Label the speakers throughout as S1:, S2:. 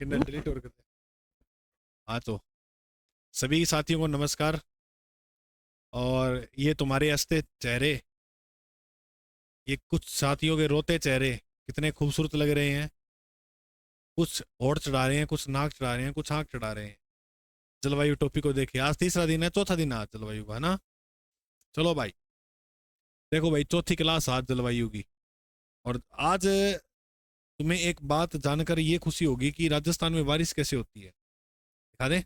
S1: Kindle delete और करते। हाँ तो सभी साथियों को नमस्कार। और ये तुम्हारे हंसते चेहरे, ये कुछ साथियों के रोते चेहरे कितने खूबसूरत लग रहे हैं। कुछ होठ चढ़ा रहे हैं, कुछ नाक चढ़ा रहे हैं, कुछ आंख चढ़ा रहे हैं। जलवायु टॉपिक को देखिए, आज तीसरा दिन है, चौथा दिन है आज जलवायु का, है ना। चलो भाई, देखो भाई, चौथी क्लास आज जलवायु की। और आज तुम्हें एक बात जानकर ये खुशी होगी कि राजस्थान में बारिश कैसे होती है। दिखा दे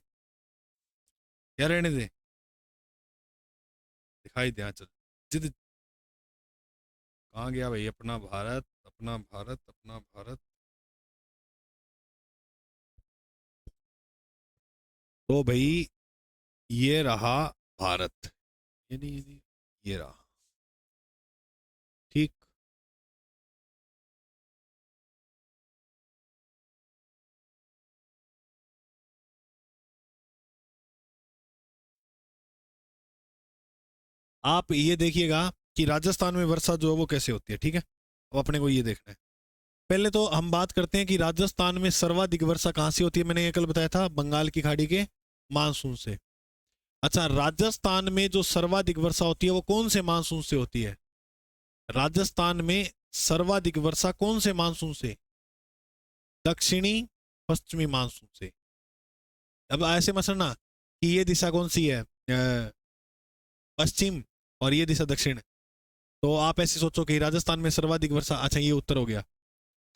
S1: या रहने दे? दिखाई दे, हाँ, चल। जिद। कहाँ गया भाई अपना भारत, अपना भारत, अपना भारत। तो भाई, ये रहा भारत। ये नहीं, ये रहा। ठीक। आप ये देखिएगा कि राजस्थान में वर्षा जो है वो कैसे होती है, ठीक है। अब अपने को ये देखना है। पहले तो हम बात करते हैं कि राजस्थान में सर्वाधिक वर्षा कहाँ से होती है। मैंने ये कल बताया था, बंगाल की खाड़ी के मानसून से। अच्छा, राजस्थान में जो सर्वाधिक वर्षा होती है वो कौन से मानसून से होती है? राजस्थान में सर्वाधिक वर्षा कौन से मानसून से? दक्षिणी पश्चिमी मानसून से। अब ऐसे मत समझना कि ये दिशा कौन सी है, पश्चिम, और ये दिशा दक्षिण। तो आप ऐसे सोचो कि राजस्थान में सर्वाधिक वर्षा, अच्छा ये उत्तर हो गया,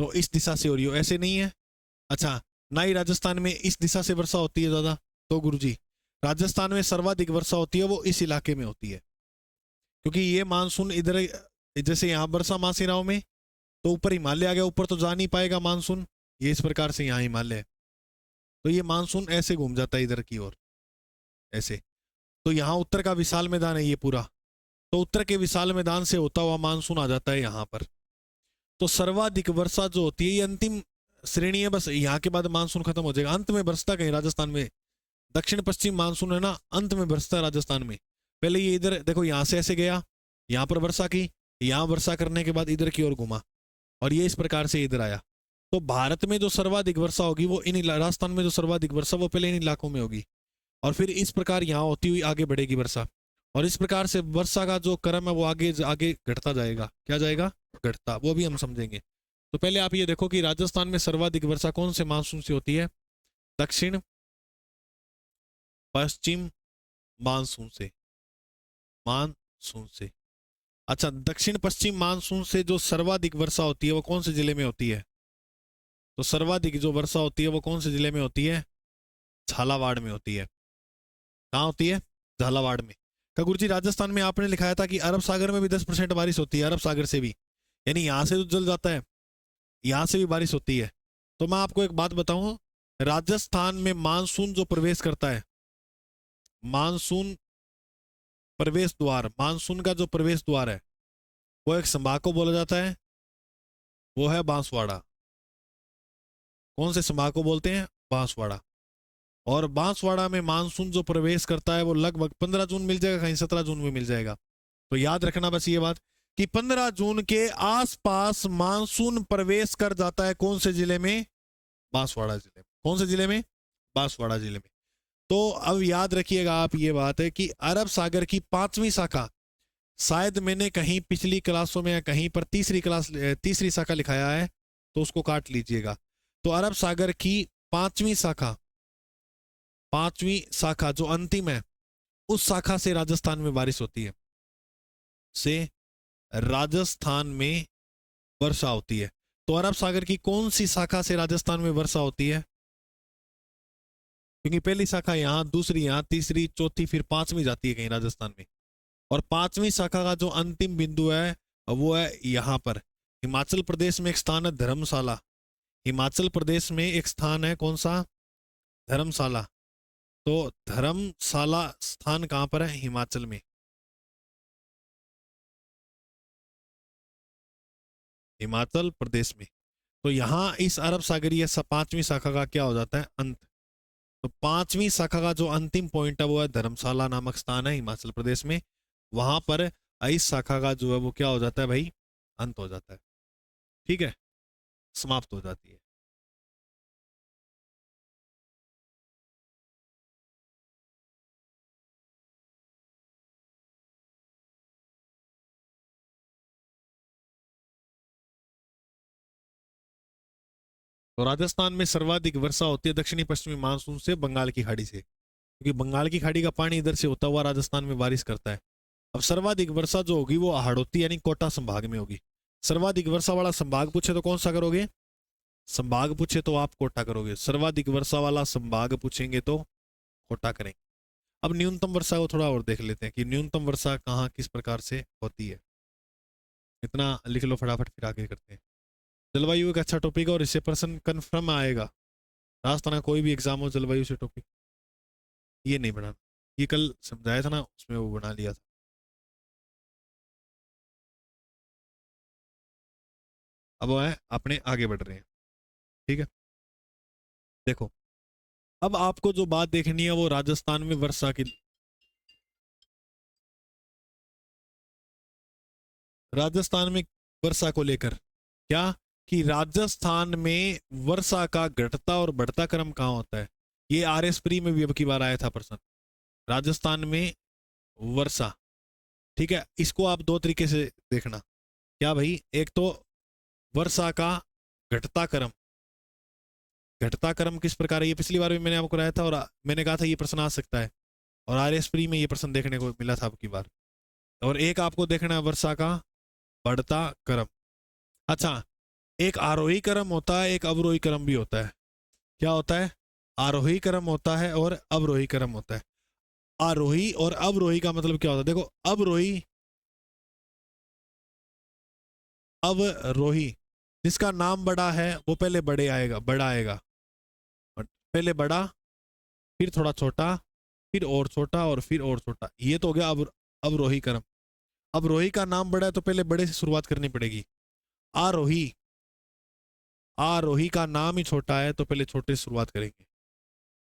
S1: तो इस दिशा से हो रही हो, ऐसे नहीं है। अच्छा, ना ही राजस्थान में इस दिशा से वर्षा होती है ज्यादा। तो गुरुजी, राजस्थान में सर्वाधिक वर्षा होती है वो इस इलाके में होती है, क्योंकि ये मानसून इधर, जैसे यहाँ वर्षा मासीराव में, तो ऊपर हिमालय आ गया, ऊपर तो जा नहीं पाएगा मानसून। ये इस प्रकार से यहाँ हिमालय है, तो ये मानसून ऐसे घूम जाता है इधर की ओर, ऐसे। तो यहाँ उत्तर का विशाल मैदान है ये पूरा, तो उत्तर के विशाल मैदान से होता हुआ मानसून आ जाता है यहाँ पर। तो सर्वाधिक वर्षा जो होती है ये अंतिम श्रेणी है, बस यहाँ के बाद मानसून खत्म हो जाएगा, अंत में बरसता कहीं राजस्थान में। दक्षिण पश्चिम मानसून है ना, अंत में बरसता है राजस्थान में। पहले ये इधर देखो, यहाँ से ऐसे गया, यहाँ पर वर्षा की, यहाँ वर्षा करने के बाद इधर की ओर घुमा, और ये इस प्रकार से इधर आया। तो भारत में जो सर्वाधिक वर्षा होगी वो इन राजस्थान में जो सर्वाधिक वर्षा वो पहले इन इलाकों में होगी, और फिर इस प्रकार यहाँ होती हुई आगे बढ़ेगी वर्षा। और इस प्रकार से वर्षा का जो क्रम है वो आगे आगे घटता जाएगा। क्या जाएगा? घटता, वो भी हम समझेंगे। तो पहले आप ये देखो कि राजस्थान में सर्वाधिक वर्षा कौन से मानसून से होती है? दक्षिण पश्चिम मानसून से, मानसून से। अच्छा, दक्षिण पश्चिम मानसून से जो सर्वाधिक वर्षा होती है वो कौन से जिले में होती है? तो सर्वाधिक जो वर्षा होती है वो कौन से जिले में होती है? झालावाड़ में होती है। कहाँ होती है? झालावाड़ में। का गुरुजी, राजस्थान में आपने लिखाया था कि अरब सागर में भी 10% बारिश होती है, अरब सागर से भी, यानी यहाँ से तो जल जाता है, यहाँ से भी बारिश होती है। तो मैं आपको एक बात बताऊं, राजस्थान में मानसून जो प्रवेश करता है, मानसून प्रवेश द्वार, मानसून का जो प्रवेश द्वार है वो एक संभाग को बोला जाता है, वो है बांसवाड़ा। कौन से संभाग को बोलते हैं? बांसवाड़ा। और बांसवाड़ा में मानसून जो प्रवेश करता है वो लगभग 15 जून मिल जाएगा, कहीं 17 जून में मिल जाएगा। तो याद रखना बस ये बात कि 15 जून के आसपास मानसून प्रवेश कर जाता है कौन से जिले में? बांसवाड़ा जिले में। कौन से जिले में? बांसवाड़ा जिले में। तो अब याद रखिएगा आप, ये बात है कि अरब सागर की 5वीं शाखा, शायद मैंने कहीं पिछली क्लासों में या कहीं पर तीसरी शाखा लिखाया है, तो उसको काट लीजिएगा। तो अरब सागर की 5वीं शाखा, 5वीं शाखा जो अंतिम है, उस शाखा से राजस्थान में बारिश होती है, से राजस्थान में वर्षा होती है। तो अरब सागर की कौन सी शाखा से राजस्थान में वर्षा होती है? क्योंकि पहली शाखा यहाँ, दूसरी यहाँ, तीसरी, चौथी, फिर 5वीं जाती है कहीं राजस्थान में। और 5वीं शाखा का जो अंतिम बिंदु है वो है यहाँ पर। हिमाचल प्रदेश में एक स्थान है धर्मशाला। हिमाचल प्रदेश में एक स्थान है, कौन सा? धर्मशाला। तो धर्मशाला स्थान कहां पर है? हिमाचल में, हिमाचल प्रदेश में। तो यहां इस अरब सागरीय 5वीं शाखा का क्या हो जाता है? अंत। तो 5वीं शाखा का जो अंतिम पॉइंट है वो है धर्मशाला नामक स्थान है हिमाचल प्रदेश में। वहां पर इस शाखा का जो है वो क्या हो जाता है भाई? अंत हो जाता है। ठीक है, समाप्त हो जाती है। तो राजस्थान में सर्वाधिक वर्षा होती है दक्षिणी पश्चिमी मानसून से बंगाल की खाड़ी से, क्योंकि बंगाल की खाड़ी का पानी इधर से होता हुआ राजस्थान में बारिश करता है। अब सर्वाधिक वर्षा जो होगी वो हाड़ौती यानी कोटा संभाग में होगी। सर्वाधिक वर्षा वाला संभाग पूछे तो कौन सा करोगे? संभाग पूछे तो आप कोटा करोगे, सर्वाधिक वर्षा वाला संभाग पूछेंगे तो कोटा करेंगे। अब न्यूनतम वर्षा को थोड़ा और देख लेते हैं कि न्यूनतम वर्षा कहाँ किस प्रकार से होती है। इतना लिख लो फटाफट, फिर आगे करते हैं। जलवायु एक अच्छा टॉपिक है और इससे प्रश्न कन्फर्म आएगा। राजस्थान का कोई भी एग्जाम हो जलवायु से टॉपिक ये नहीं बनाना, ये कल समझाया था ना उसमें वो बना लिया था। अब वो है अपने आगे बढ़ रहे हैं, ठीक है। देखो अब आपको जो बात देखनी है वो राजस्थान में वर्षा की, राजस्थान में वर्षा को लेकर क्या, कि राजस्थान में वर्षा का घटता और बढ़ता क्रम कहाँ होता है। ये आरएस प्री में भी अब की बार आया था प्रश्न, राजस्थान में वर्षा, ठीक है। इसको आप दो तरीके से देखना, क्या भाई, एक तो वर्षा का घटता क्रम, घटता क्रम किस प्रकार है ये पिछली बार भी मैंने आपको कराया था और मैंने कहा था ये प्रश्न आ सकता है, और आरएस प्री में ये प्रश्न देखने को मिला था अब की बार। और एक आपको देखना है वर्षा का बढ़ता क्रम। अच्छा, एक आरोही क्रम होता है, एक अवरोही क्रम भी होता है। क्या होता है? आरोही क्रम होता है और अवरोही क्रम होता है। आरोही और अवरोही का मतलब क्या होता है? देखो अवरोही, अवरोही जिसका नाम बड़ा है वो पहले बड़े आएगा, बड़ा आएगा, पहले बड़ा, फिर थोड़ा छोटा, फिर और छोटा, और फिर और छोटा। ये तो हो गया अवरोही क्रम। अवरोही का नाम बड़ा है तो पहले बड़े से शुरुआत करनी पड़ेगी। आरोही, आरोही का नाम ही छोटा है तो पहले छोटे से शुरुआत करेंगे,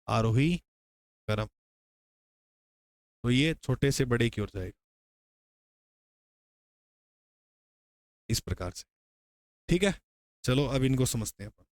S1: आरोही क्रम। तो ये छोटे से बड़े की ओर जाएगा इस प्रकार से, ठीक है। चलो अब इनको समझते हैं अपन।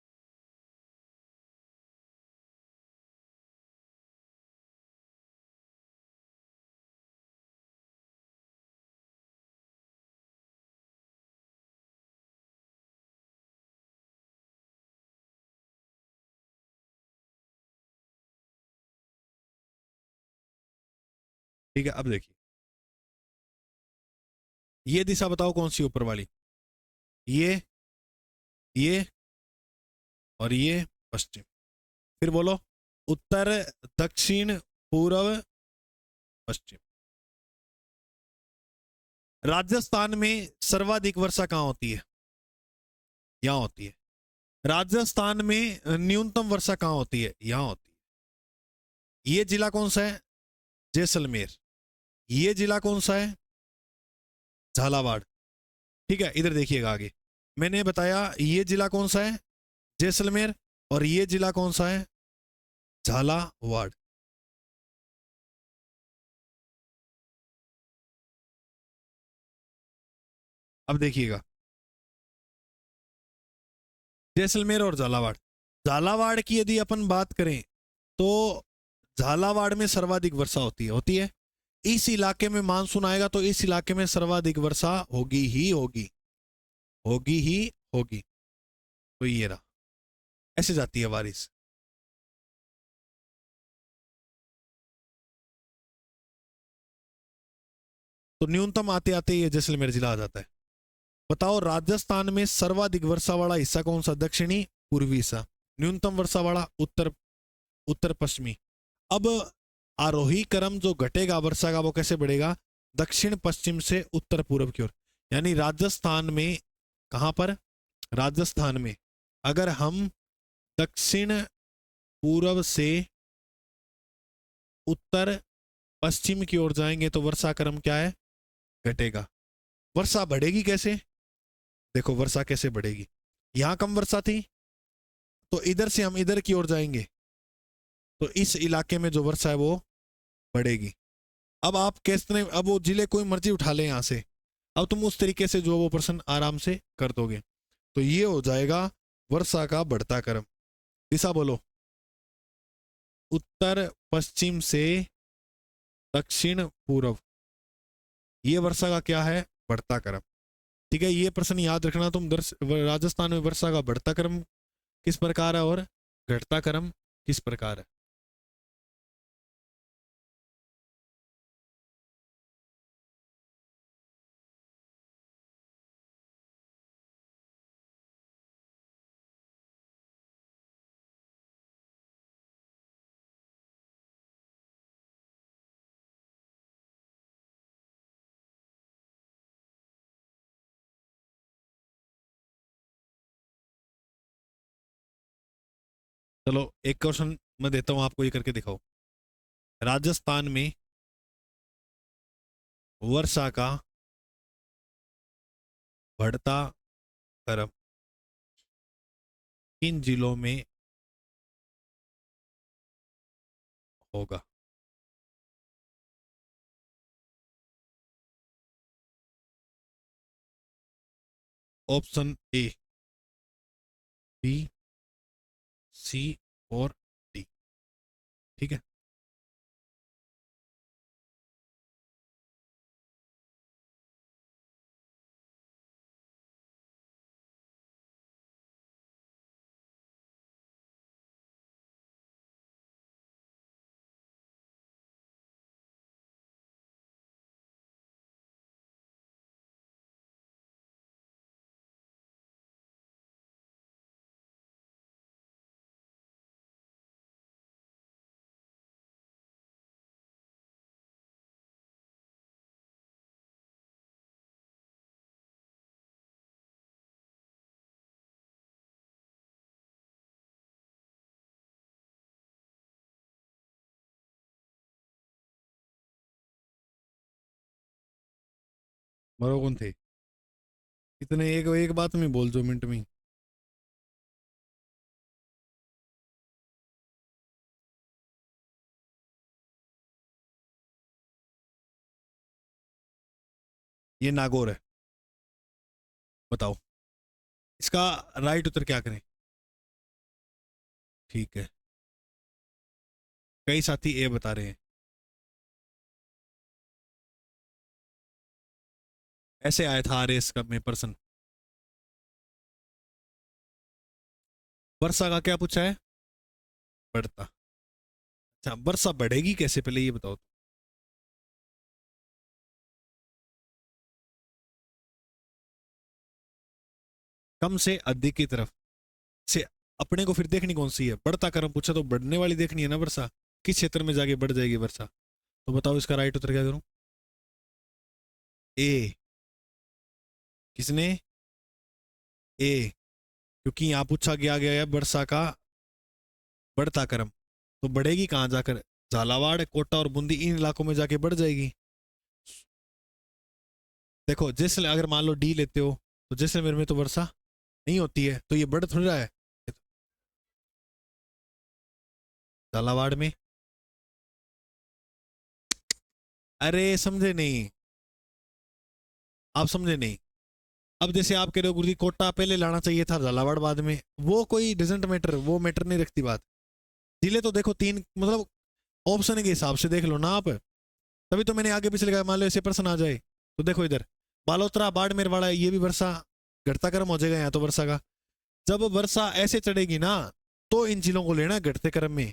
S1: ठीक है, अब देखिए ये दिशा बताओ कौन सी ऊपर वाली, ये और ये पश्चिम। फिर बोलो उत्तर, दक्षिण, पूर्व, पश्चिम। राजस्थान में सर्वाधिक वर्षा कहां होती है? यहां होती है। राजस्थान में न्यूनतम वर्षा कहां होती है? यहां होती है। ये जिला कौन सा है? जैसलमेर। ये जिला कौन सा है? झालावाड़। ठीक है, इधर देखिएगा आगे मैंने बताया ये जिला कौन सा है? जैसलमेर। और ये जिला कौन सा है? झालावाड़। अब देखिएगा जैसलमेर और झालावाड़, झालावाड़ की यदि अपन बात करें तो झालावाड़ में सर्वाधिक वर्षा होती है। इस इलाके में मानसून आएगा तो इस इलाके में सर्वाधिक वर्षा होगी ही होगी, होगी ही होगी। तो ये रहा, ऐसे जाती है बारिश। तो न्यूनतम आते आते ये जैसलमेर जिला आ जाता है। बताओ राजस्थान में सर्वाधिक वर्षा वाला हिस्सा कौन सा? दक्षिणी पूर्वी हिस्सा। न्यूनतम वर्षा वाला उत्तर, उत्तर पश्चिमी। अब आरोही क्रम जो घटेगा वर्षा का वो कैसे बढ़ेगा? दक्षिण पश्चिम से उत्तर पूर्व की ओर। यानी राजस्थान में, कहां पर? राजस्थान में अगर हम दक्षिण पूर्व से उत्तर पश्चिम की ओर जाएंगे तो वर्षा क्रम क्या है? घटेगा। वर्षा बढ़ेगी कैसे? देखो वर्षा कैसे बढ़ेगी, यहां कम वर्षा थी तो इधर से हम इधर की ओर जाएंगे तो इस इलाके में जो वर्षा है वो बढ़ेगी। अब आप कैसे, अब वो जिले कोई मर्जी उठा ले यहां से, अब तुम उस तरीके से जो वो प्रश्न आराम से कर दोगे। तो ये हो जाएगा वर्षा का बढ़ता क्रम। दिशा बोलो, उत्तर पश्चिम से दक्षिण पूर्व, ये वर्षा का क्या है? बढ़ता क्रम। ठीक है, ये प्रश्न याद रखना तुम। राजस्थान में वर्षा का बढ़ता क्रम किस प्रकार है और घटता क्रम किस प्रकार है? चलो एक क्वेश्चन मैं देता हूं आपको, ये करके दिखाओ। राजस्थान में वर्षा का बढ़ता क्रम किन जिलों में होगा? ऑप्शन ए, बी, सी और डी। ठीक है। मरो कौन थे? इतने एक एक बात में बोल दो मिनट में। ये नागौर है। बताओ इसका राइट उत्तर क्या करें? ठीक है। कई साथी ए बता रहे हैं। ऐसे आया था आरएस का में प्रश्न। वर्षा का क्या पूछा है? बढ़ता। अच्छा वर्षा बढ़ेगी कैसे, पहले ये बताओ। कम से अधिक की तरफ से अपने को फिर देखनी कौन सी है? बढ़ता क्रम पूछा तो बढ़ने वाली देखनी है ना वर्षा। किस क्षेत्र में जाके बढ़ जाएगी वर्षा? तो बताओ इसका राइट उत्तर क्या करूं? ए। किसने? ए। क्योंकि यहां पूछा गया है वर्षा का बढ़ता क्रम, तो बढ़ेगी कहां जाकर? झालावाड़, कोटा और बूंदी इन इलाकों में जाके बढ़ जाएगी। देखो जैसे अगर मान लो डी लेते हो तो जैसलमेर में तो वर्षा नहीं होती है, तो ये बढ़ थोड़ी रहा है। झालावाड़ में। अरे समझे नहीं, आप समझे नहीं। अब जैसे आप कह रहे हो गुरुजी कोटा पहले लाना चाहिए था, झालावाड़ बाद में, वो कोई डजेंट मैटर, वो मैटर नहीं रखती बात। जिले तो देखो तीन, मतलब ऑप्शन के हिसाब से देख लो ना आप। तभी तो मैंने आगे पीछे लगाया, मान लो ऐसे प्रश्न आ जाए तो देखो इधर बालोतरा बाड़मेर वाला, ये भी वर्षा घटता क्रम हो जाएगा यहाँ तो वर्षा का। जब वर्षा ऐसे चढ़ेगी ना तो इन जिलों को लेना है घटते क्रम में।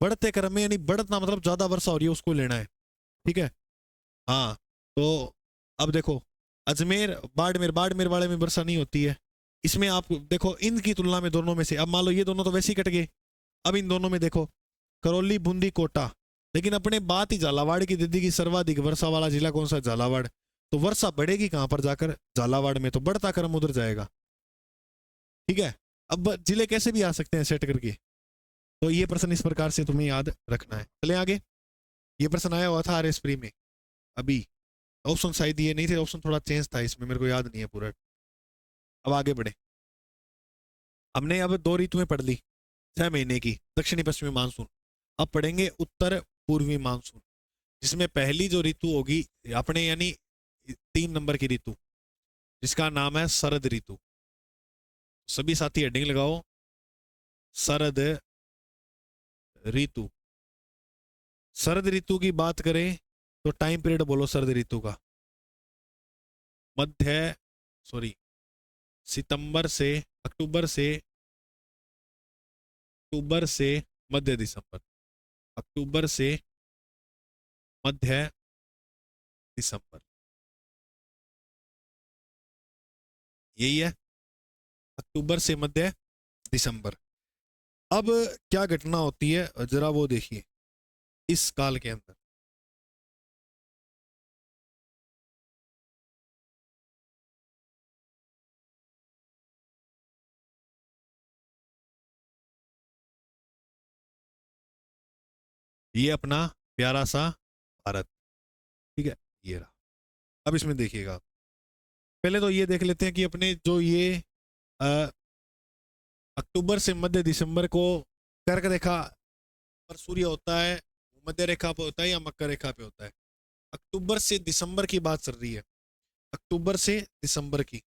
S1: बढ़ते क्रम में यानी बढ़तना मतलब ज्यादा वर्षा हो रही है उसको लेना है। ठीक है। हाँ। तो अब देखो अजमेर बाड़मेर, बाड़मेर वाले में वर्षा नहीं होती है। इसमें आप देखो इनकी तुलना में दोनों में से, अब मान लो ये दोनों तो वैसे ही कट गए। अब इन दोनों में देखो करौली बूंदी कोटा, लेकिन अपने बात ही झालावाड़ की दीदी की, सर्वाधिक वर्षा वाला जिला कौन सा? झालावाड़। तो वर्षा बढ़ेगी कहां पर जाकर? झालावाड़ में, तो बढ़ता क्रम उधर जाएगा। ठीक है। अब जिले कैसे भी आ सकते हैं सेट करके, तो ये प्रश्न इस प्रकार से तुम्हें याद रखना है। चले आगे। ये प्रश्न आया हुआ था आर एस प्री में अभी। ऑप्शन शायद ये नहीं थे, ऑप्शन थोड़ा चेंज था इसमें, मेरे को याद नहीं है पूरा। अब आगे बढ़े। हमने अब दो ऋतुएं पढ़ ली 6 महीने की, दक्षिणी पश्चिमी मानसून। अब पढ़ेंगे उत्तर पूर्वी मानसून, जिसमें पहली जो ऋतु होगी अपने यानी 3 नंबर की ऋतु, जिसका नाम है शरद ऋतु। सभी साथी हेडिंग लगाओ, शरद ऋतु। शरद ऋतु की बात करें तो टाइम पीरियड बोलो शरद ऋतु का। मध्य, सॉरी, सितंबर से, अक्टूबर से अक्टूबर से मध्य दिसंबर, अक्टूबर से मध्य दिसंबर, यही है, अक्टूबर से मध्य दिसंबर। अब क्या घटना होती है जरा वो देखिए इस काल के अंदर। ये अपना प्यारा सा भारत, ठीक है, ये रहा। अब इसमें देखिएगा, पहले तो ये देख लेते हैं कि अपने जो ये अ, अक्टूबर से मध्य दिसंबर को कर्क रेखा पर सूर्य होता है, मध्य रेखा पे होता है या मकर रेखा पे होता है। अक्टूबर से दिसंबर की बात चल रही है, अक्टूबर से दिसंबर की।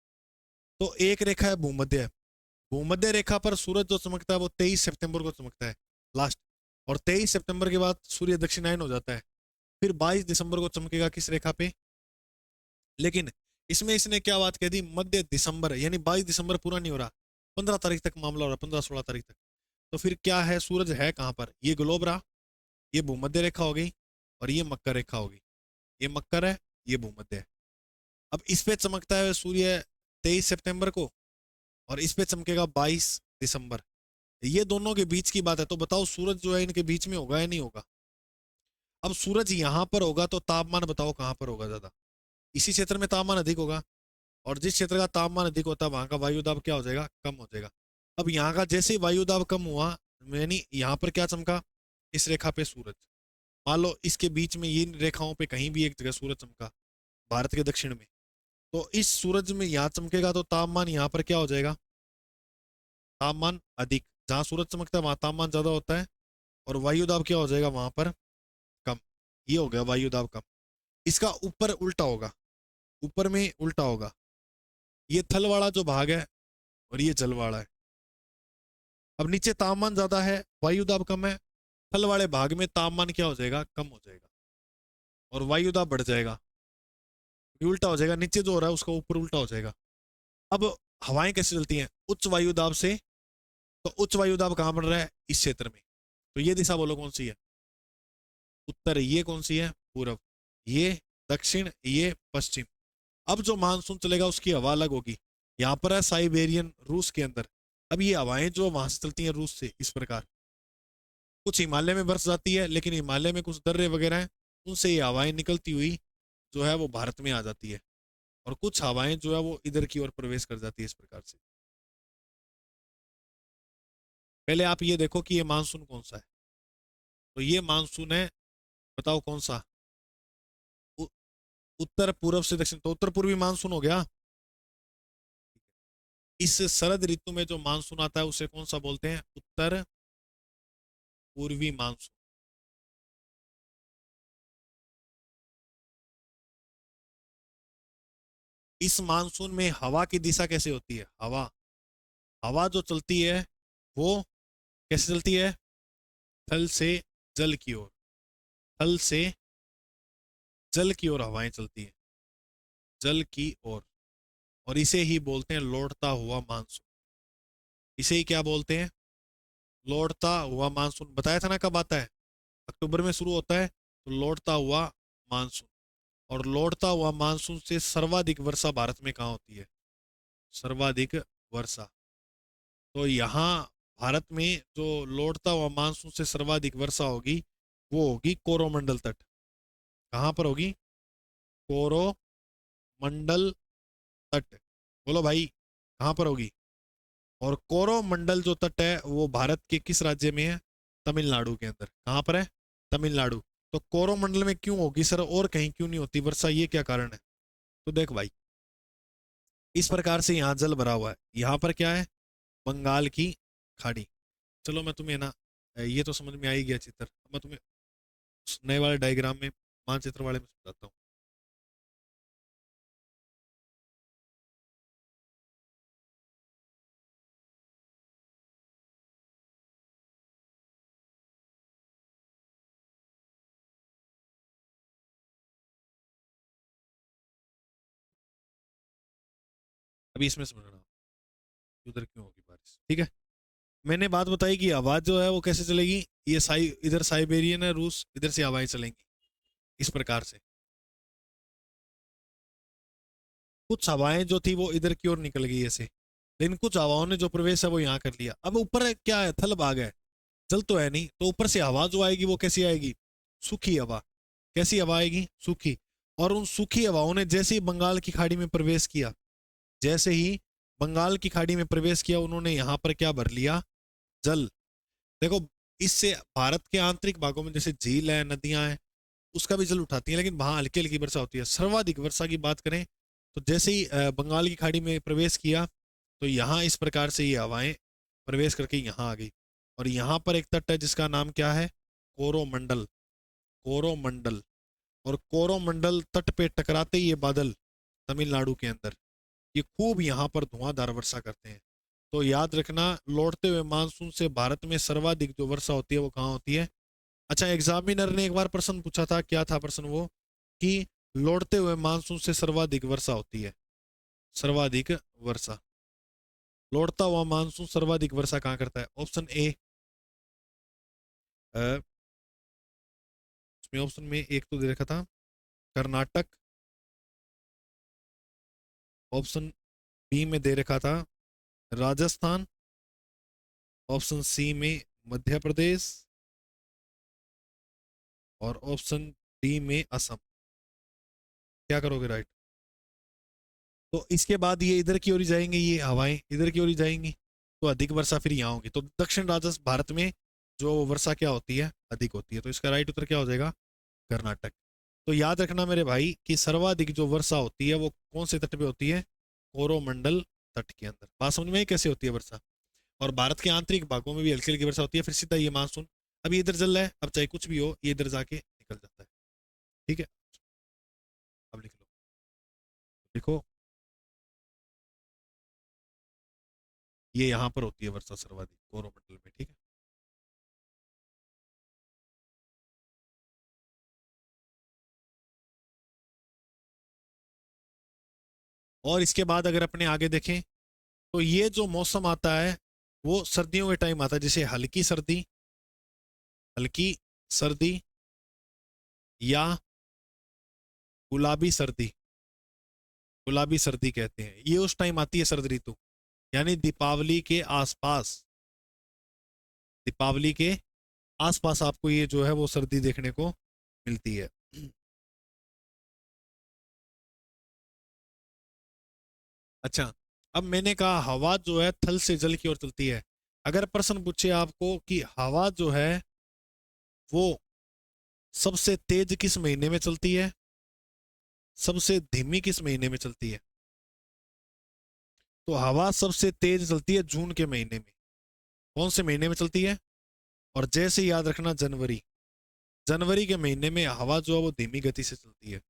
S1: तो एक रेखा है भूमध्य, भूमध्य रेखा पर सूरज जो चमकता है वो 23 सितंबर को चमकता है लास्ट, और 23 सितंबर के बाद सूर्य दक्षिणायन हो जाता है। फिर 22 दिसंबर को चमकेगा किस रेखा पे, लेकिन इसमें इसने क्या बात कह दी, मध्य दिसंबर, यानी 22 दिसंबर पूरा नहीं हो रहा, 15 तारीख तक मामला हो रहा, 15-16 तारीख तक। तो फिर क्या है, सूरज है कहाँ पर, ये ग्लोब रहा, ये भूमध्य रेखा हो गई, और ये मकर रेखा होगी, ये मकर है, ये भूमध्य है। अब इस पे चमकता है सूर्य 23 सितंबर को, और इस पे चमकेगा 22 दिसंबर। ये दोनों के बीच की बात है, तो बताओ सूरज जो है इनके बीच में होगा या नहीं होगा। अब सूरज यहाँ पर होगा तो तापमान बताओ कहाँ पर होगा ज्यादा, इसी क्षेत्र में तापमान अधिक होगा, और जिस क्षेत्र का तापमान अधिक होता है वहां का वायु दाब क्या हो जाएगा, कम हो जाएगा। अब यहाँ का जैसे ही वायु दाब कम हुआ, यानी यहाँ पर क्या चमका, इस रेखा पे सूरज, मान लो इसके बीच में इन रेखाओं पे कहीं भी एक जगह सूरज चमका भारत के दक्षिण में, तो इस सूरज में यहाँ चमकेगा तो तापमान यहाँ पर क्या हो जाएगा, तापमान अधिक, जहां सूरज चमकता है वहां तापमान ज्यादा होता है, और वायु दाब क्या हो जाएगा वहां पर कम। ये हो गया वायु दाब कम। इसका ऊपर उल्टा होगा, ऊपर में उल्टा होगा, ये थल वाला जो भाग है और ये जल वाला है। अब नीचे तापमान ज्यादा है, वायु दाब कम है, थल वाले भाग में तापमान क्या हो जाएगा, कम हो जाएगा, और वायु दाब बढ़ जाएगा, ये उल्टा हो जाएगा, नीचे जो हो रहा है उसका ऊपर उल्टा हो जाएगा। अब हवाएं कैसे चलती हैं, उच्च वायु दाब से, तो उच्च वायु दाब कहां बढ़ रहा है, इस क्षेत्र में, तो ये दिशा बोलो कौन सी है, उत्तर, ये कौन सी है, पूर्व, ये दक्षिण, ये पश्चिम। अब जो मानसून चलेगा उसकी हवा अलग होगी, यहाँ पर है साइबेरियन रूस के अंदर। अब ये हवाएं जो वहां से चलती हैं रूस से इस प्रकार, कुछ हिमालय में बरस जाती है, लेकिन हिमालय में कुछ दर्रे वगैरह हैं, उनसे ये हवाएं निकलती हुई जो है वो भारत में आ जाती है, और कुछ हवाएं जो है वो इधर की ओर प्रवेश कर जाती है इस प्रकार से। पहले आप ये देखो कि ये मानसून कौन सा है, तो ये मानसून है, बताओ कौन सा, उ- उत्तर पूर्व से दक्षिण, तो उत्तर पूर्वी मानसून हो गया। इस शरद ऋतु में जो मानसून आता है उसे कौन सा बोलते हैं, उत्तर पूर्वी मानसून। इस मानसून में हवा की दिशा कैसे होती है, हवा, हवा जो चलती है वो कैसे चलती है, थल से जल की ओर, थल से जल की ओर हवाएं चलती हैं, जल की ओर, और इसे ही बोलते हैं लौटता हुआ मानसून। इसे ही क्या बोलते हैं, लौटता हुआ मानसून। बताया था ना कब आता है, अक्टूबर में शुरू होता है, तो लौटता हुआ मानसून। और लौटता हुआ मानसून से सर्वाधिक वर्षा भारत में कहाँ होती है, सर्वाधिक वर्षा, तो यहाँ भारत में जो लौटता हुआ मानसून से सर्वाधिक वर्षा होगी वो होगी कोरोमंडल तट। कहाँ पर होगी, कोरोमंडल तट, बोलो भाई कहाँ पर होगी। और कोरोमंडल जो तट है वो भारत के किस राज्य में है, तमिलनाडु के अंदर। कहाँ पर है, तमिलनाडु। तो कोरोमंडल में क्यों होगी सर, और कहीं क्यों नहीं होती वर्षा, ये क्या कारण है। तो देख भाई, इस प्रकार से यहाँ जल भरा हुआ है, यहाँ पर क्या है, बंगाल की खाड़ी। चलो मैं तुम्हें ना, ये तो समझ में आ ही गया चित्र, मैं तुम्हें उस नए वाले डायग्राम में, मानचित्र वाले में समझाता हूँ। अभी इसमें समझना उधर क्यों होगी बारिश, ठीक है। मैंने बात बताई कि हवा जो है वो कैसे चलेगी, ये इधर साइबेरियन है रूस, इधर से हवाएं चलेंगी इस प्रकार से। कुछ हवाएं जो थी वो इधर की ओर निकल गई ऐसे, लेकिन कुछ हवाओं ने जो प्रवेश है वो यहाँ कर लिया। अब ऊपर क्या है, थल भाग है, जल तो है नहीं, तो ऊपर से हवा जो आएगी वो कैसी आएगी, सूखी हवा। कैसी हवा आएगी, सूखी। और उन सूखी हवाओं ने जैसे ही बंगाल की खाड़ी में प्रवेश किया, जैसे ही बंगाल की खाड़ी में प्रवेश किया, उन्होंने यहाँ पर क्या भर लिया, जल। देखो, इससे भारत के आंतरिक भागों में जैसे झील है, नदियां हैं, उसका भी जल उठाती है, लेकिन वहां हल्की हल्की वर्षा होती है। सर्वाधिक वर्षा की बात करें तो जैसे ही बंगाल की खाड़ी में प्रवेश किया, तो यहाँ इस प्रकार से ये हवाएं प्रवेश करके यहाँ आ गई। और यहाँ पर एक तट है जिसका नाम क्या है, कोरोमंडल। कोरोमंडल। और कोरोमंडल तट पे टकराते ही ये बादल तमिलनाडु के अंदर, ये खूब यहाँ पर धुआंधार वर्षा करते हैं। तो याद रखना, लौटते हुए मानसून से भारत में सर्वाधिक जो वर्षा होती है वो कहाँ होती है। अच्छा, एग्जामिनर ने एक बार प्रश्न पूछा था, क्या था प्रश्न वो, कि लौटते हुए मानसून से सर्वाधिक वर्षा होती है। सर्वाधिक वर्षा, लौटता हुआ मानसून सर्वाधिक वर्षा कहाँ करता है। ऑप्शन ए, इसमें ऑप्शन में एक तो दे रखा था कर्नाटक, ऑप्शन बी में दे रखा था राजस्थान, ऑप्शन सी में मध्य प्रदेश, और ऑप्शन डी में असम। क्या करोगे राइट। तो इसके बाद ये इधर की ओर ही जाएंगे, ये हवाएं इधर की ओर ही जाएंगी, तो अधिक वर्षा फिर यहाँ होगी। तो दक्षिण राजस्थान भारत में जो वर्षा क्या होती है, अधिक होती है। तो इसका राइट उत्तर क्या हो जाएगा, कर्नाटक। तो याद रखना मेरे भाई कि सर्वाधिक जो वर्षा होती है वो कौन से तट पे होती है, कोरोमंडल तट के अंदर। बात समझ में आई कैसे होती है वर्षा। और भारत के आंतरिक भागों में भी हल्की हल्की वर्षा होती है, फिर सीधा ये मानसून अभी इधर चल रहा है, अब चाहे कुछ भी हो ये इधर जाके निकल जाता है। ठीक है, अब लिख लो, देखो ये यहाँ पर होती है वर्षा सर्वाधिक कोरोमंडल में। ठीक है, और इसके बाद अगर अपने आगे देखें तो ये जो मौसम आता है वो सर्दियों के टाइम आता है, जैसे हल्की सर्दी, हल्की सर्दी, या गुलाबी सर्दी। गुलाबी सर्दी कहते हैं, ये उस टाइम आती है शरद ऋतु, यानी दीपावली के आसपास। दीपावली के आसपास आपको ये जो है वो सर्दी देखने को मिलती है। अच्छा, अब मैंने कहा हवा जो है थल से जल की ओर चलती है। अगर प्रश्न पूछे आपको कि हवा जो है वो सबसे तेज किस महीने में चलती है, सबसे धीमी किस महीने में चलती है, तो हवा सबसे तेज चलती है जून के महीने में। कौन से महीने में चलती है, और जैसे याद रखना जनवरी। जनवरी के महीने में हवा जो है वो धीमी गति से चलती है।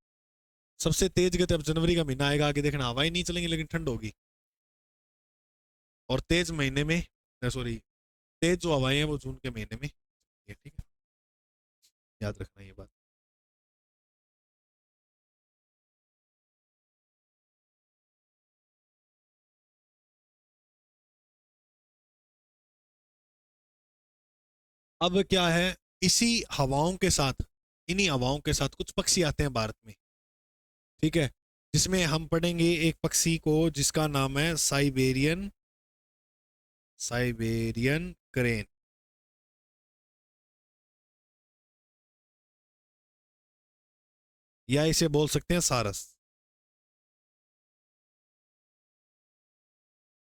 S1: सबसे तेज गति, अब जनवरी का महीना आएगा आगे देखना, हवाएं नहीं चलेंगी लेकिन ठंड होगी। और तेज महीने में, सॉरी, तेज जो हवाएं हैं वो जून के महीने में, ये ठीक है, याद रखना ये बात। अब क्या है, इसी हवाओं के साथ, इन्हीं हवाओं के साथ कुछ पक्षी आते हैं भारत में। ठीक है, जिसमें हम पढ़ेंगे एक पक्षी को जिसका नाम है साइबेरियन, साइबेरियन क्रेन, या इसे बोल सकते हैं सारस।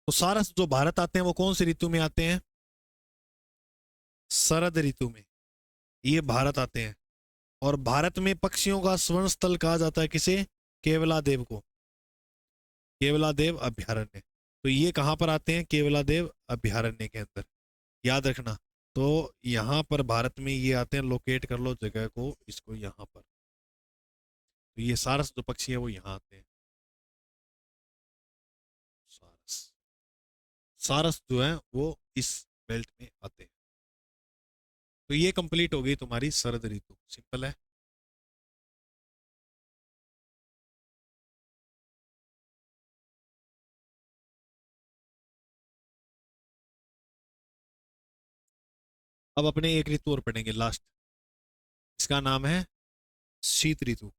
S1: तो सारस जो भारत आते हैं वो कौन सी ऋतु में आते हैं, शरद ऋतु में ये भारत आते हैं। और भारत में पक्षियों का स्वर्ण स्थल कहा जाता है किसे, केवलादेव को, केवलादेव अभ्यारण्य। तो ये कहाँ पर आते हैं, केवलादेव अभ्यारण्य के अंदर, याद रखना। तो यहाँ पर भारत में ये आते हैं, लोकेट कर लो जगह को, इसको यहाँ पर। तो ये सारस जो पक्षी है वो यहाँ आते हैं, सारस। सारस जो है वो इस बेल्ट में आते हैं। तो ये कंप्लीट हो गई तुम्हारी शरद ऋतु, सिंपल है। अब अपने एक ऋतु और पढ़ेंगे लास्ट, इसका नाम है शीत ऋतु।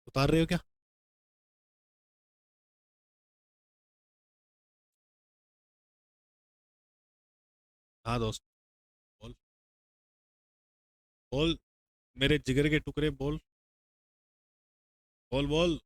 S1: उतार रहे हो क्या? हाँ दोस्त, बोल बोल, मेरे जिगर के टुकड़े बोल, बोल बोल।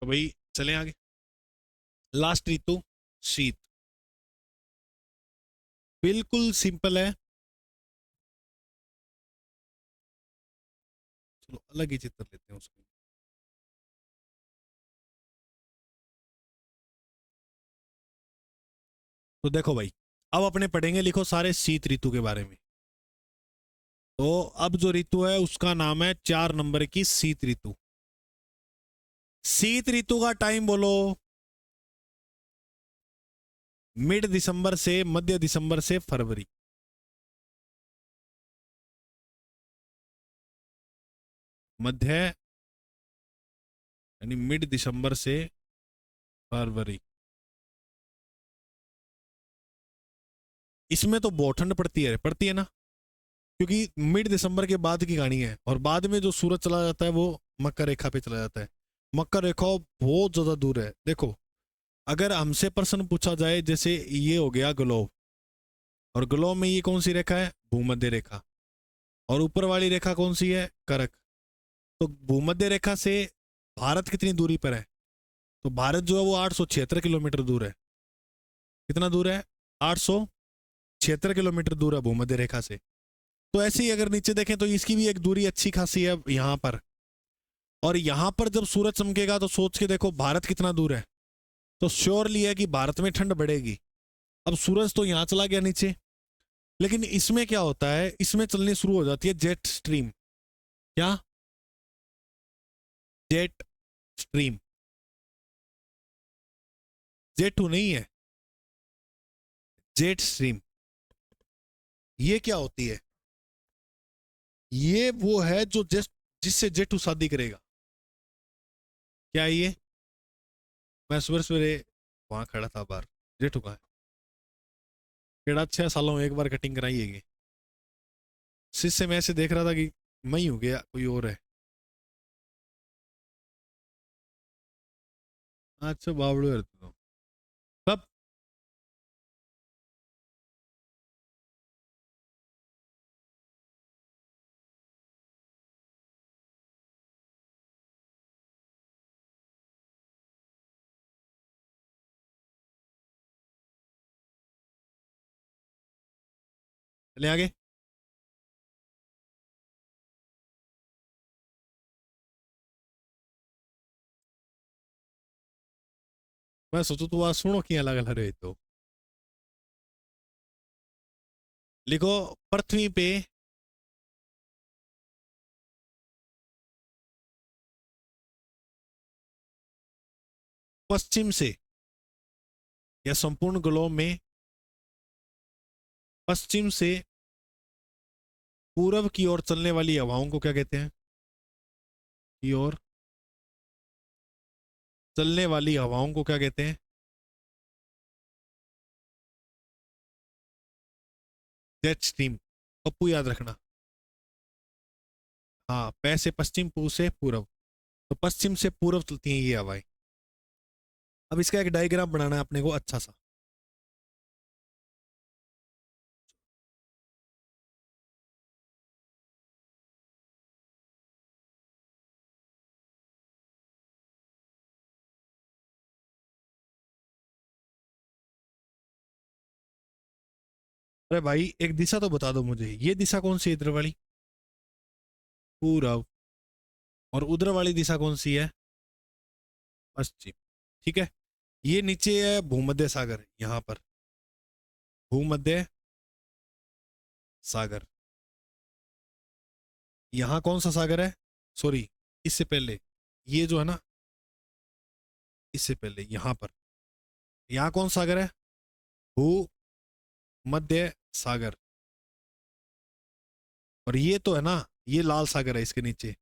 S1: तो भाई चलें आगे। लास्ट ऋतु शीत, बिल्कुल सिंपल है। चलो अलग ही चित्र लेते हैं उसको। तो देखो भाई, अब अपने पढ़ेंगे, लिखो सारे शीत ऋतु के बारे में। तो अब जो ऋतु है उसका नाम है 4 नंबर की शीत ऋतु। शीत ऋतु का टाइम बोलो, मिड दिसंबर से मध्य दिसंबर से फरवरी। मध्य यानी मिड दिसंबर से फरवरी। इसमें तो बहुत ठंड पड़ती है ना, क्योंकि मिड दिसंबर के बाद की कहानी है, और बाद में जो सूरज चला जाता है वो मकर रेखा पे चला जाता है। मकर रेखा बहुत ज्यादा दूर है। देखो, अगर हमसे प्रश्न पूछा जाए, जैसे ये हो गया ग्लोब, और ग्लोब में ये कौन सी रेखा है? भूमध्य रेखा। और ऊपर वाली रेखा कौन सी है? करक। तो भूमध्य रेखा से भारत कितनी दूरी पर है? तो भारत जो है वो 876 किलोमीटर दूर है। कितना दूर है? 876 किलोमीटर दूर है भूमध्य रेखा से। तो ऐसे ही अगर नीचे देखें तो इसकी भी एक दूरी अच्छी खासी है यहाँ पर। और यहाँ पर जब सूरज चमकेगा तो सोच के देखो भारत कितना दूर है। तो श्योरली है कि भारत में ठंड बढ़ेगी। अब सूरज तो यहाँ चला गया नीचे, लेकिन इसमें क्या होता है, इसमें चलनी शुरू हो जाती है जेट स्ट्रीम। क्या? Jet stream. जेट टू नहीं है, जेट स्ट्रीम। ये क्या होती है? ये वो है जो जस्ट जिससे जेटू शादी करेगा। क्या है ये? मैं सुबह सवेरे वहां खड़ा था बाहर। जेटू का है केड़ा 6 सालों में एक बार कटिंग कराई है। शीशे में ऐसे देख रहा था कि मैं ही हूं गया, कोई और है। अच्छा बावड़ू है तू तो। तब चले आगे। मैं सोचू तू आज सुनो कि अलग अलग रहे तो लिखो। पृथ्वी पे पश्चिम से, या संपूर्ण ग्लोब में पश्चिम से पूरब की ओर चलने वाली हवाओं को क्या कहते हैं? की ओर चलने वाली हवाओं को क्या कहते हैं? Jet stream. पप्पू याद रखना। हाँ, पै से पश्चिम, पू से पूरब। तो पश्चिम से पूरब चलती हैं ये हवाएं। अब इसका एक डायग्राम बनाना है अपने को अच्छा सा। अरे भाई एक दिशा तो बता दो मुझे, ये दिशा कौन सी है इधर वाली? पूरब। और उधर वाली दिशा कौन सी है? पश्चिम। ठीक है। ये नीचे है भूमध्य सागर, यहाँ पर भूमध्य सागर। यहाँ कौन सा सागर है? सॉरी, इससे पहले ये जो है ना, इससे पहले यहाँ पर, यहाँ कौन सागर है? भू मध्य सागर। और ये तो है ना, ये लाल सागर है इसके नीचे,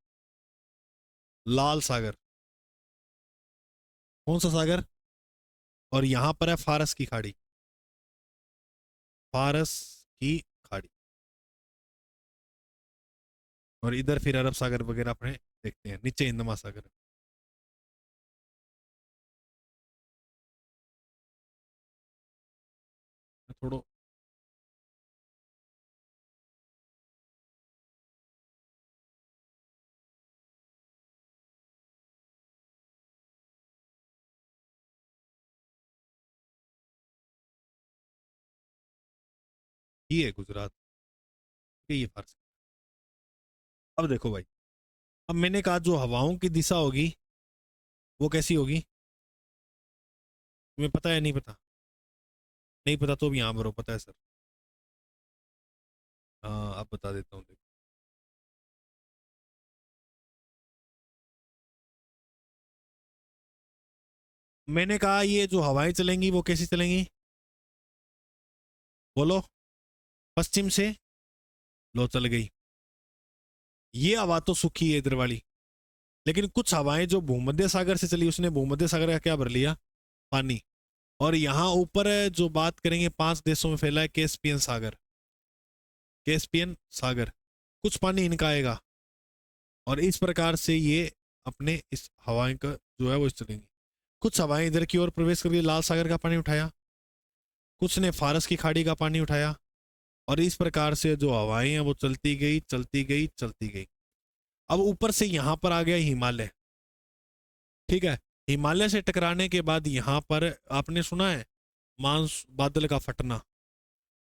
S1: लाल सागर। कौन सा सागर? और यहाँ पर है फारस की खाड़ी, फारस की खाड़ी। और इधर फिर अरब सागर वगैरह अपने देखते हैं, नीचे हिंद महासागर है। थोड़ा ये है गुजरात, ये फारस। अब देखो भाई, अब मैंने कहा जो हवाओं की दिशा होगी वो कैसी होगी? तुम्हें पता है नहीं पता? नहीं पता तो भी हाँ ब्रो पता है सर। हाँ अब बता देता हूँ, देखो। मैंने कहा ये जो हवाएं चलेंगी वो कैसी चलेंगी? बोलो। पश्चिम से। लो चल गई। ये हवा तो सूखी है इधर वाली, लेकिन कुछ हवाएं जो भूमध्य सागर से चली, उसने भूमध्य सागर का क्या भर लिया? पानी। और यहाँ ऊपर है, जो बात करेंगे 5 देशों में फैला है कैस्पियन सागर, कैस्पियन सागर। कुछ पानी इनका आएगा, और इस प्रकार से ये अपने इस हवाएं का जो है वो चलेंगी। कुछ हवाएं इधर की ओर प्रवेश करके लाल सागर का पानी उठाया, कुछ ने फारस की खाड़ी का पानी उठाया, और इस प्रकार से जो हवाएं हैं वो चलती गई चलती गई चलती गई। अब ऊपर से यहाँ पर आ गया हिमालय। ठीक है। हिमालय से टकराने के बाद यहाँ पर आपने सुना है मांस बादल का फटना,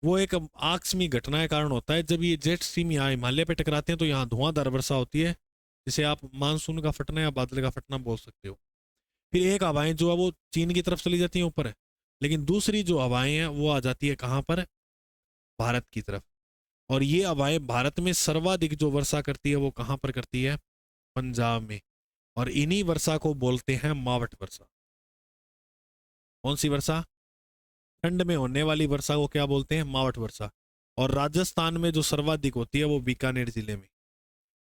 S1: वो एक आकस्मिक घटना के कारण होता है। जब ये जेट स्ट्रीम यहाँ हिमालय पे टकराते हैं तो यहाँ धुआंधार वर्षा होती है, जिसे आप मानसून का फटना या बादल का फटना बोल सकते हो। फिर एक हवाएं जो है वो चीन की तरफ चली जाती हैं ऊपर है, लेकिन दूसरी जो हवाएं हैं वो आ जाती है कहाँ पर? भारत की तरफ। और ये हवाएं भारत में सर्वाधिक जो वर्षा करती है वो कहाँ पर करती है? पंजाब में। और इन्हीं वर्षा को बोलते हैं मावट वर्षा। कौन सी वर्षा? ठंड में होने वाली वर्षा को क्या बोलते हैं? मावट वर्षा। और राजस्थान में जो सर्वाधिक होती है वो बीकानेर जिले में,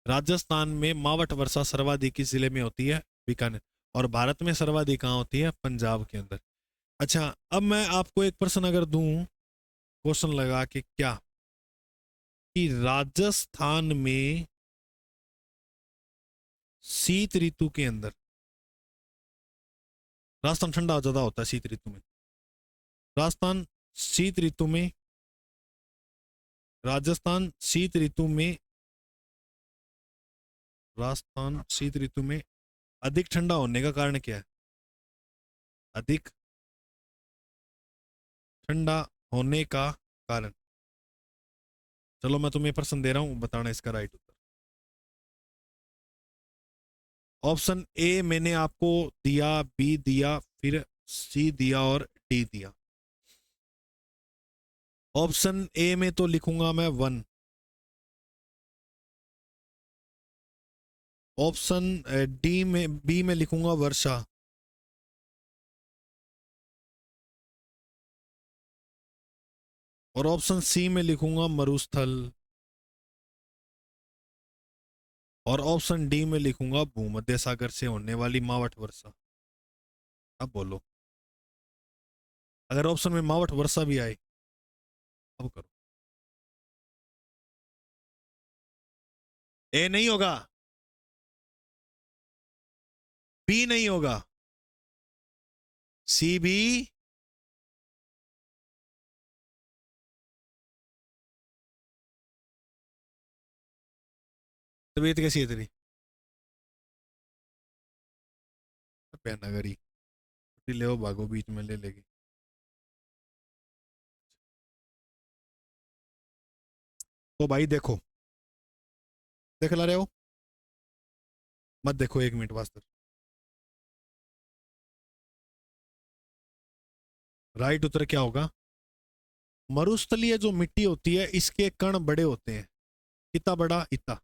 S1: राजस्थान में मावट वर्षा सर्वाधिक किस जिले में होती है? बीकानेर। और भारत में सर्वाधिक कहाँ होती है? पंजाब के अंदर। अच्छा, अब मैं आपको एक प्रश्न अगर दूं, क्वेश्चन लगा के, क्या कि राजस्थान में शीत ऋतु के अंदर, राजस्थान ठंडा ज्यादा होता है शीत ऋतु में, राजस्थान शीत ऋतु में, राजस्थान शीत ऋतु में, राजस्थान शीत ऋतु में अधिक ठंडा होने का कारण क्या है? अधिक ठंडा होने का कारण, चलो मैं तुम्हें प्रश्न दे रहा हूं, बताना इसका राइट उत्तर। ऑप्शन ए मैंने आपको दिया, बी दिया, फिर सी दिया और डी दिया। ऑप्शन ए में तो लिखूंगा मैं 1, ऑप्शन डी में, बी में लिखूंगा वर्षा, और ऑप्शन सी में लिखूंगा मरुस्थल, और ऑप्शन डी में लिखूंगा भूमध्य सागर से होने वाली मावठ वर्षा। अब बोलो, अगर ऑप्शन में मावठ वर्षा भी आए, अब करो। ए नहीं होगा, बी नहीं होगा, सी भी। तबीयत कैसी है तेरी? नगरी ले वो भागो बीच में ले लेगी। तो भाई देखो, देख ला रहे हो? मत देखो, 1 मिनट वास्ते। राइट उत्तर क्या होगा? मरुस्थलीय जो मिट्टी होती है इसके कण बड़े होते हैं। कितना बड़ा? इतना।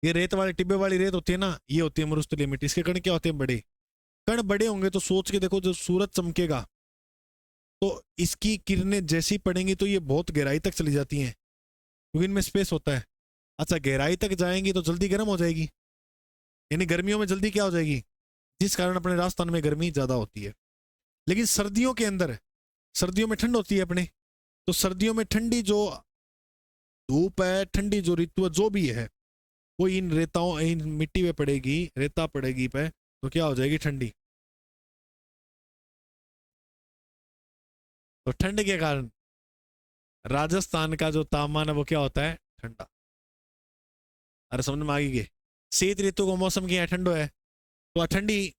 S1: ये रेत वाली टिब्बे वाली रेत होती है ना, ये होती है मरुस्थलीय मिट्टी। इसके कण क्या होते हैं? बड़े। कण बड़े होंगे तो सोच के देखो, जब सूरज चमकेगा तो इसकी किरणें जैसी पड़ेंगी तो ये बहुत गहराई तक चली जाती हैं, क्योंकि इनमें स्पेस होता है। अच्छा, गहराई तक जाएंगी तो जल्दी गर्म हो जाएगी, यानी गर्मियों में जल्दी क्या हो जाएगी, जिस कारण अपने राजस्थान में गर्मी ज्यादा होती है। लेकिन सर्दियों के अंदर, सर्दियों में ठंड होती है अपने, तो सर्दियों में ठंडी जो धूप है, ठंडी जो ऋतु है, जो भी है, वो इन रेताओं, इन मिट्टी पे पड़ेगी, रेता पड़ेगी पे, तो क्या हो जाएगी? ठंडी। तो ठंड के कारण राजस्थान का जो तापमान है वो क्या होता है? ठंडा। अरे समझ में आ गई? शीत ऋतु को मौसम की है ठंडो है, तो ठंडी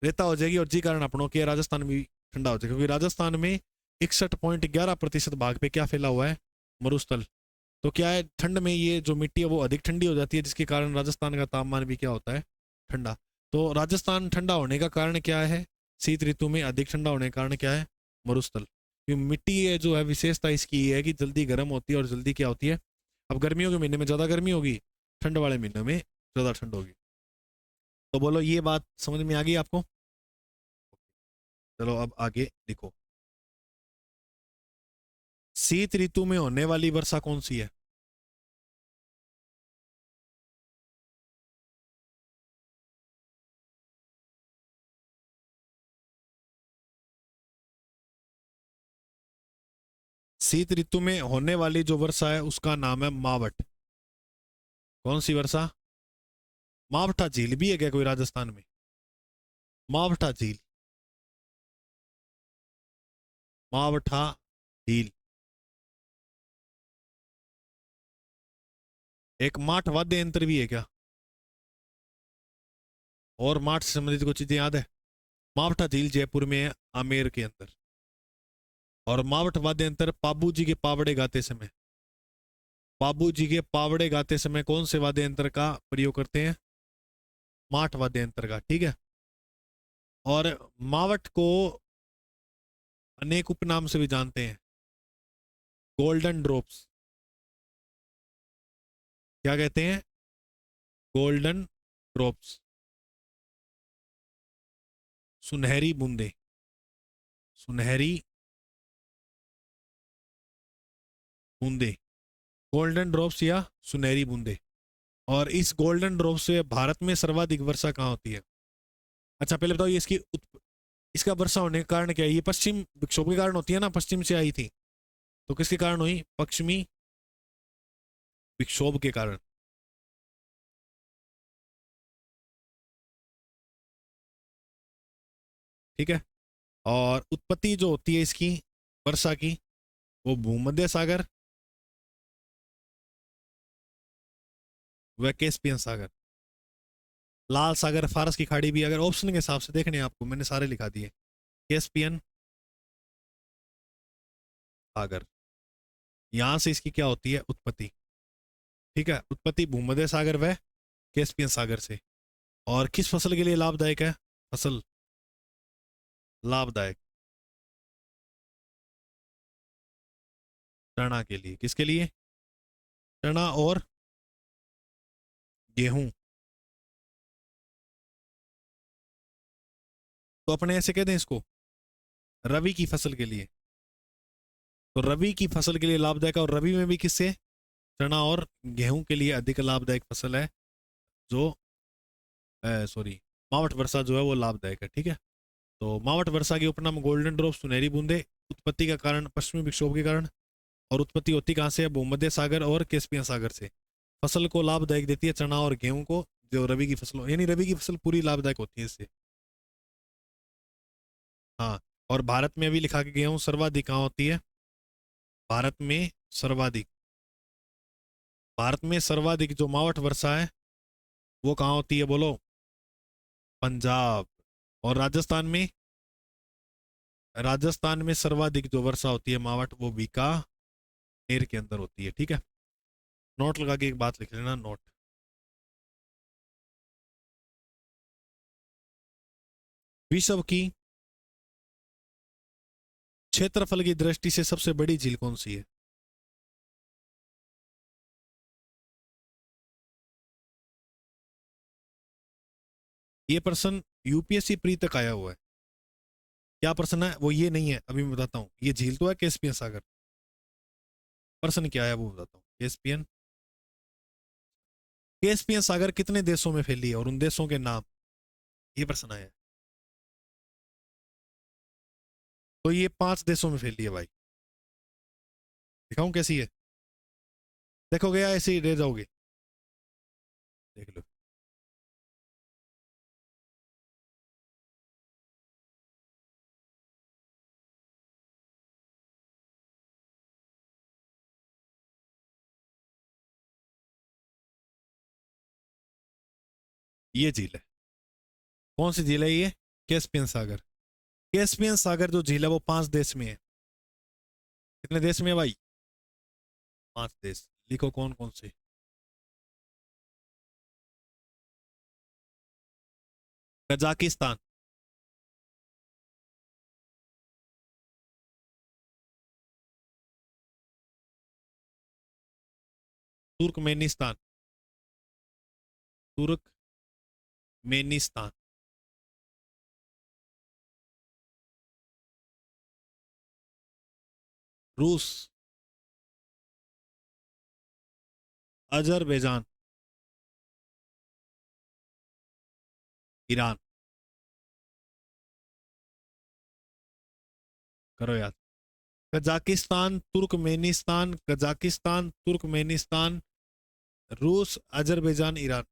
S1: रेता हो जाएगी, और जी कारण अपनों के राजस्थान भी ठंडा हो जाएगा, क्योंकि राजस्थान में 61.11% भाग पे क्या फैला हुआ है? मरुस्थल। तो क्या है, ठंड में ये जो मिट्टी है वो अधिक ठंडी हो जाती है, जिसके कारण राजस्थान का तापमान भी क्या होता है? ठंडा। तो राजस्थान ठंडा होने का कारण क्या है? शीत ऋतु में अधिक ठंडा होने का कारण क्या है? मरुस्थल। मिट्टी है जो है, विशेषता इसकी ये है कि जल्दी गर्म होती है और जल्दी क्या होती है? अब गर्मियों के महीने में ज्यादा गर्मी होगी, ठंड वाले महीने में ज्यादा ठंड होगी। तो बोलो, ये बात समझ में आ गई आपको? चलो अब आगे लिखो। शीत ऋतु में होने वाली वर्षा कौन सी है? शीत ऋतु में होने वाली जो वर्षा है उसका नाम है मावठ। कौन सी वर्षा? मावठा झील भी है क्या कोई राजस्थान में? मावठा झील, मावठा झील। एक माठ वाद्य यंत्र भी है क्या? और माठ से संबंधित कुछ चीजें याद है? मावठा झील जयपुर में है, आमेर के अंदर। और मावठ वाद्य यंत्र पाबू जी के पावड़े गाते समय, बाबू जी के पावड़े गाते समय कौन से वाद्य यंत्र का प्रयोग करते हैं? माठ वाद्य यंत्र का, ठीक है। और मावठ को अनेक उपनाम से भी जानते हैं। Golden drops. क्या कहते हैं? गोल्डन ड्रॉप्स, सुनहरी बूंदे, सुनहरी बूंदे, गोल्डन ड्रॉप्स या सुनहरी बूंदे। और इस गोल्डन ड्रॉप से भारत में सर्वाधिक वर्षा कहाँ होती है? अच्छा पहले बताओ, ये इसका वर्षा होने का कारण क्या है? ये पश्चिम विक्षोभ के कारण होती है ना, पश्चिम से आई थी, तो किसके कारण हुई? पश्चिमी विक्षोभ के कारण। ठीक है। और उत्पत्ति जो होती है इसकी वर्षा की, वो भूमध्य सागर व कैस्पियन सागर। लाल सागर, फारस की खाड़ी भी अगर ऑप्शन के हिसाब से देखने हैं आपको, मैंने सारे लिखा दिए। कैस्पियन सागर, यहां से इसकी क्या होती है? उत्पत्ति। ठीक है, उत्पत्ति भूमध्य सागर व कैस्पियन सागर से। और किस फसल के लिए लाभदायक है? फसल लाभदायक चना के लिए। किसके लिए? चना और गेहूं। तो अपने ऐसे कहते हैं इसको, रवि की फसल के लिए। तो रवि की फसल के लिए लाभदायक है, और रवि में भी किससे? चना और गेहूं के लिए अधिक लाभदायक फसल है जो, सॉरी, मावठ वर्षा जो है वो लाभदायक है। ठीक है। तो मावठ वर्षा के उपनाम गोल्डन ड्रॉप, सुनहरी बूंदे। उत्पत्ति का कारण पश्चिमी विक्षोभ के कारण। और उत्पत्ति होती कहाँ से है? भूमध्य सागर और कैस्पियन सागर से। फसल को लाभदायक देती है चना और गेहूं को, जो रबी की फसल, यानी रबी की फसल पूरी लाभदायक होती है इससे। हाँ, और भारत में अभी लिखा के गया हूँ सर्वाधिक कहाँ होती है? भारत में सर्वाधिक, भारत में सर्वाधिक जो मावठ वर्षा है वो कहाँ होती है बोलो? पंजाब। और राजस्थान में, राजस्थान में सर्वाधिक जो वर्षा होती है मावठ वो बीकानेर के अंदर होती है। ठीक है, नोट लगा के एक बात लिख लेना, नोट। विश्व की क्षेत्रफल की दृष्टि से सबसे बड़ी झील कौन सी है? ये प्रश्न यूपीएससी प्री तक आया हुआ है। क्या प्रश्न है वो ये नहीं है, अभी मैं बताता हूँ। ये झील तो है कैस्पियन सागर, प्रश्न क्या है वो बताता हूँ। कैस्पियन, कैस्पियन सागर कितने देशों में फैली है और उन देशों के नाम, ये प्रश्न आया है। तो ये 5 देशों में फैली है भाई। दिखाऊं कैसी है? देखोगे या ऐसे ही रह जाओगे? देख लो। ये झील है। कौन सी झील है ये? कैस्पियन सागर। कैस्पियन सागर जो झील है वो 5 देश में है। कितने देश में है भाई? 5 देश। लिखो कौन कौन से। कजाकिस्तान, तुर्कमेनिस्तान, तुर्कमेनिस्तान, रूस, अजरबैजान, ईरान। करो याद। कजाकिस्तान, तुर्कमेनिस्तान, कजाकिस्तान, तुर्कमेनिस्तान, रूस, अजरबैजान, ईरान।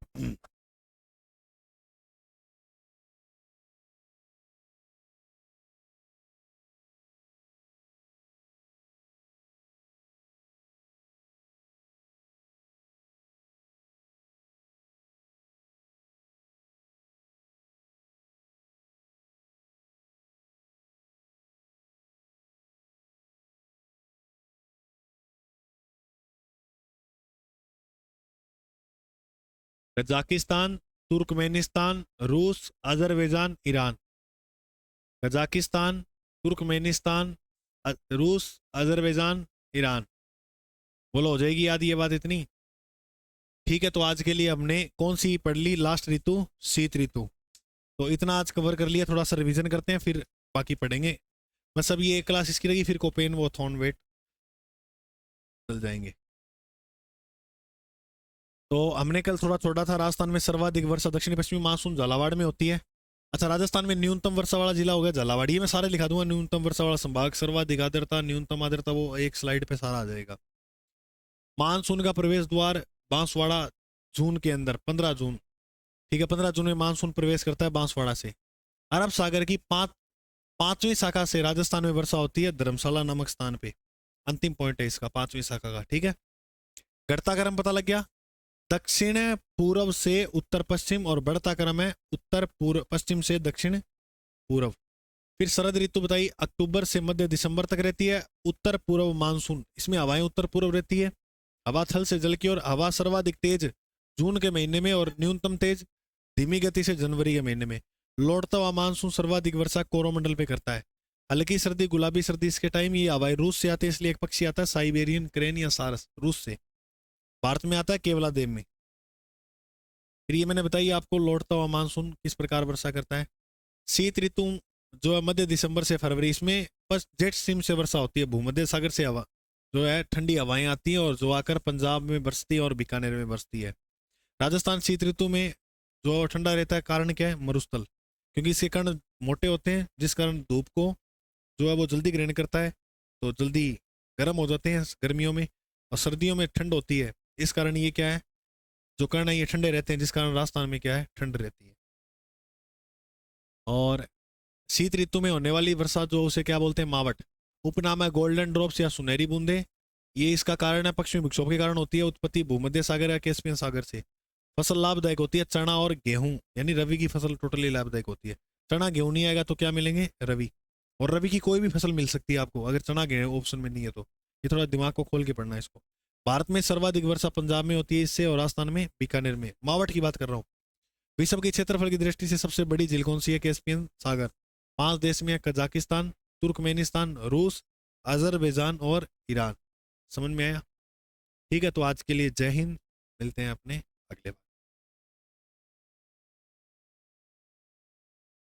S1: कजाकिस्तान, तुर्कमेनिस्तान, रूस, अजरबैजान, ईरान। कजाकिस्तान, तुर्कमेनिस्तान, रूस, अजरबैजान, ईरान। बोलो हो जाएगी याद ये बात इतनी? ठीक है, तो आज के लिए हमने कौन सी पढ़ ली? लास्ट ऋतु, शीत ऋतु। तो इतना आज कवर कर लिया, थोड़ा सा रिवीजन करते हैं फिर बाकी पढ़ेंगे। बस अब ये एक क्लास इसकी रहेगी, फिर कोपेन वो थॉर्न वेट चल जाएंगे। तो हमने कल थोड़ा छोड़ा था, राजस्थान में सर्वाधिक वर्षा दक्षिण पश्चिमी मानसून झालावाड़ में होती है। अच्छा, राजस्थान में न्यूनतम वर्षा वाला जिला हो गया झालावाड़। ये मैं सारे लिखा दूंगा, न्यूनतम वर्षा वाला संभाग, सर्वाधिक आर्द्रता, न्यूनतम आर्द्रता, वो एक स्लाइड पे सारा आ जाएगा। मानसून का प्रवेश द्वार बांसवाड़ा, जून के अंदर 15 जून। ठीक है, 15 जून में मानसून प्रवेश करता है बांसवाड़ा से। अरब सागर की 5वीं शाखा से राजस्थान में वर्षा होती है धर्मशाला नामक स्थान पे। अंतिम पॉइंट है इसका 5वीं शाखा का। ठीक है, घटता क्रम पता लग गया। दक्षिण पूर्व से उत्तर पश्चिम, और बढ़ता क्रम है उत्तर पूर्व पश्चिम से दक्षिण पूर्व। फिर शरद ऋतु बताई, अक्टूबर से मध्य दिसंबर तक रहती है। उत्तर पूर्व मानसून, इसमें हवाएं उत्तर पूर्व रहती है। हवा थल से जल की, और हवा सर्वाधिक तेज जून के महीने में और न्यूनतम तेज धीमी गति से जनवरी के महीने में। लौटता हुआ मानसून सर्वाधिक वर्षा कोरोमंडल पे करता है। हल्की सर्दी, गुलाबी सर्दी, इसके टाइम ये हवाएं रूस से आती है, इसलिए एक पक्षी आता है साइबेरियन क्रेन या सारस, रूस से भारत में आता है केवलादेव में। फिर ये मैंने बताई आपको लौटता हुआ मानसून किस प्रकार वर्षा करता है। शीत ऋतु जो है मध्य दिसंबर से फरवरी, इसमें बस जेट स्ट्रीम से वर्षा होती है, भूमध्य सागर से हवा जो है ठंडी हवाएं आती हैं और जो आकर पंजाब में बरसती है और बीकानेर में बरसती है। राजस्थान शीत ऋतु में जो ठंडा रहता है, कारण क्या है? मरुस्थल, क्योंकि इसके कण मोटे होते हैं जिस कारण धूप को जो है वो जल्दी ग्रहण करता है, तो जल्दी गर्म हो जाते हैं गर्मियों में और सर्दियों में ठंड होती है, इस कारण ये क्या है, जो कर्ण है ये ठंडे रहते हैं, जिस कारण राजस्थान में क्या है, ठंड रहती है। और शीत ऋतु में होने वाली वर्षा जो उसे क्या बोलते हैं, मावट। उपनाम है गोल्डन ड्रॉप्स या सुनहरी बूंदे। ये इसका कारण है पश्चिमी विक्षोभ के कारण होती है, उत्पत्ति भूमध्य सागर या कैस्पियन सागर से। फसल लाभदायक होती है चना और गेहूं, यानी रवि की फसल टोटली लाभदायक होती है। चना गेहूं नहीं आएगा तो क्या मिलेंगे, रवि। और रवि की कोई भी फसल मिल सकती है आपको, अगर चना गेहूं ऑप्शन में नहीं है तो। ये थोड़ा दिमाग को खोल के पढ़ना है इसको। भारत में सर्वाधिक वर्षा पंजाब में होती है इससे, और राजस्थान में बीकानेर में। मावट की बात कर रहा हूँ। विश्व के क्षेत्रफल की दृष्टि से सबसे बड़ी झील कौन सी है, कैस्पियन सागर। 5 देश में है, कजाकिस्तान, तुर्कमेनिस्तान, रूस, अजरबैजान और ईरान। समझ में आया? ठीक है, तो आज के लिए जय हिंद, मिलते हैं अपने अगले बार।